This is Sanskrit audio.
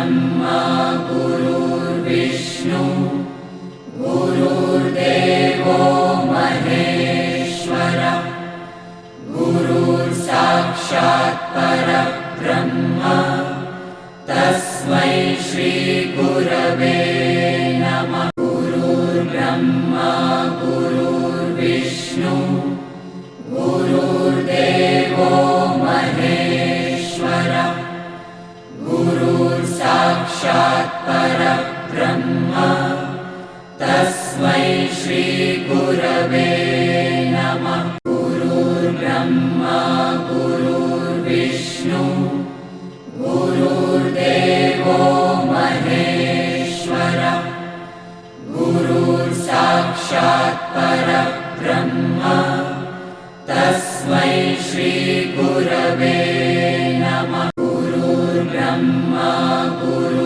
गुरुर्ब्रह्मा गुरुर्विष्णु गुरुर्देवो महेश्वर गुरुर्साक्षात् परब्रह्म तस्मै श्री गुरवे नमः। गुरुर्ब्रह्मा गुरुर्विष्णु गुरुर्देवो महेश्वर गुरुर्साक्षात् परब्रह्म तस्मै श्री गुरवे नमः। गुरुर्ब्रह्मा गुरुर्विष्णु गुरुर्देवो महेश्वर गुरुर्साक्षात् परब्रह्म तस्मै श्री गुरवे नमः। गुरुर्ब्रह्मा गुरुर्विष्णु